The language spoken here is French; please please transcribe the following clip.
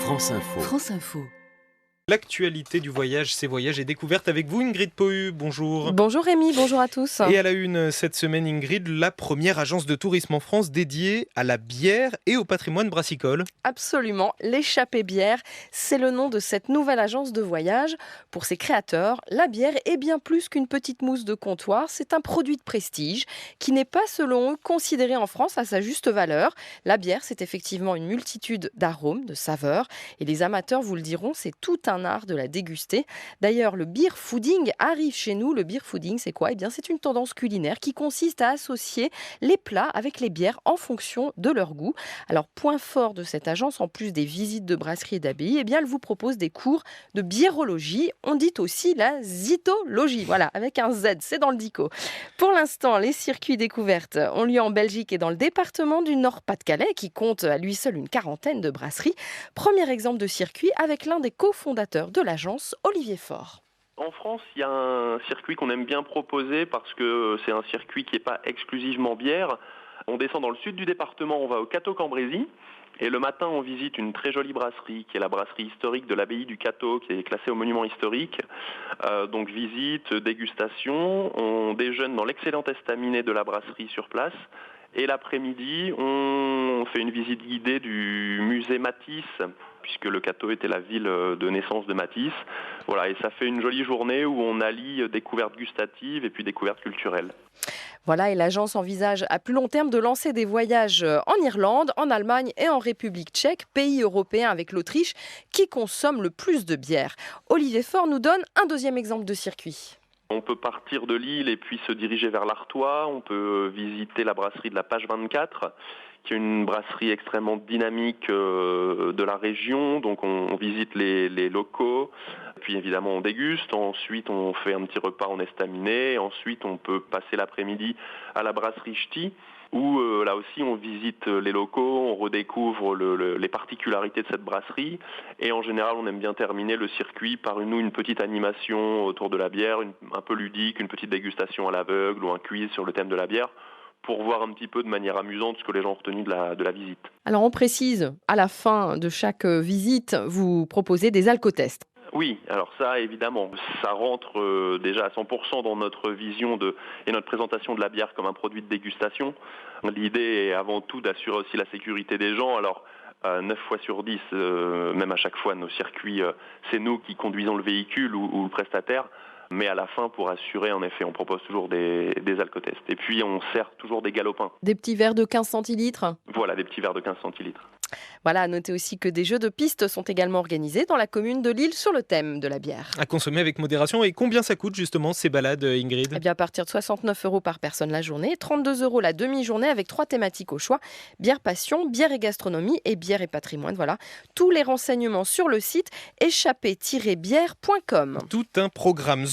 France Info. France Info. L'actualité du voyage, c'est voyages et découvertes avec vous, Ingrid Pohu. Bonjour. Bonjour Rémi, bonjour à tous. Et à la une cette semaine, Ingrid, la première agence de tourisme en France dédiée à la bière et au patrimoine brassicole. Absolument, l'échappée bière, c'est le nom de cette nouvelle agence de voyage. Pour ses créateurs, la bière est bien plus qu'une petite mousse de comptoir, c'est un produit de prestige qui n'est pas, selon eux, considéré en France à sa juste valeur. La bière, c'est effectivement une multitude d'arômes, de saveurs, et les amateurs vous le diront, c'est tout un art de la déguster. D'ailleurs, le beer fooding arrive chez nous. Le beer fooding, c'est quoi ? Eh bien, c'est une tendance culinaire qui consiste à associer les plats avec les bières en fonction de leur goût. Alors, point fort de cette agence, en plus des visites de brasseries et d'abbayes, eh bien, elle vous propose des cours de biérologie. On dit aussi la zytologie. Voilà, avec un Z, c'est dans le dico. Pour l'instant, les circuits découvertes ont lieu en Belgique et dans le département du Nord-Pas-de-Calais, qui compte à lui seul une quarantaine de brasseries. Premier exemple de circuit avec l'un des cofondateurs de l'agence, Olivier Faure. En France, il y a un circuit qu'on aime bien proposer parce que c'est un circuit qui n'est pas exclusivement bière. On descend dans le sud du département, on va au Cateau-Cambrésis. Et le matin, on visite une très jolie brasserie, qui est la brasserie historique de l'abbaye du Cateau, qui est classée au monument historique. Donc visite, dégustation, on déjeune dans l'excellent estaminet de la brasserie sur place. Et l'après-midi, on fait une visite guidée du musée Matisse, puisque le Cateau était la ville de naissance de Matisse. Voilà, et ça fait une jolie journée où on allie découvertes gustatives et puis découvertes culturelles. Voilà, et l'agence envisage à plus long terme de lancer des voyages en Irlande, en Allemagne et en République tchèque, pays européens avec l'Autriche, qui consomment le plus de bière. Olivier Faure nous donne un deuxième exemple de circuit. On peut partir de Lille et puis se diriger vers l'Artois. On peut visiter la brasserie de la Page 24, qui est une brasserie extrêmement dynamique de la région. Donc on visite les locaux, puis évidemment on déguste. Ensuite on fait un petit repas en estaminet. Ensuite on peut passer l'après-midi à la brasserie Ch'ti, où là aussi on visite les locaux, on redécouvre les particularités de cette brasserie. Et en général, on aime bien terminer le circuit par une petite animation autour de la bière, un peu ludique, une petite dégustation à l'aveugle ou un quiz sur le thème de la bière, pour voir un petit peu de manière amusante ce que les gens ont retenu de la visite. Alors on précise, à la fin de chaque visite, vous proposez des alcotests. Oui, alors ça, évidemment, ça rentre déjà à 100% dans notre vision et notre présentation de la bière comme un produit de dégustation. L'idée est avant tout d'assurer aussi la sécurité des gens. Alors, 9 fois sur 10, même à chaque fois, nos circuits, c'est nous qui conduisons le véhicule ou le prestataire. Mais à la fin, pour assurer, en effet, on propose toujours des alcotests. Et puis, on sert toujours des galopins. Des petits verres de 15 centilitres. Voilà, des petits verres de 15 centilitres. Voilà, à noter aussi que des jeux de piste sont également organisés dans la commune de Lille sur le thème de la bière. À consommer avec modération. Et combien ça coûte justement ces balades, Ingrid ? Eh bien, à partir de 69 € par personne la journée, 32 € la demi-journée avec 3 thématiques au choix. Bière passion, bière et gastronomie et bière et patrimoine. Voilà, tous les renseignements sur le site échappée-bière.com. Tout un programme.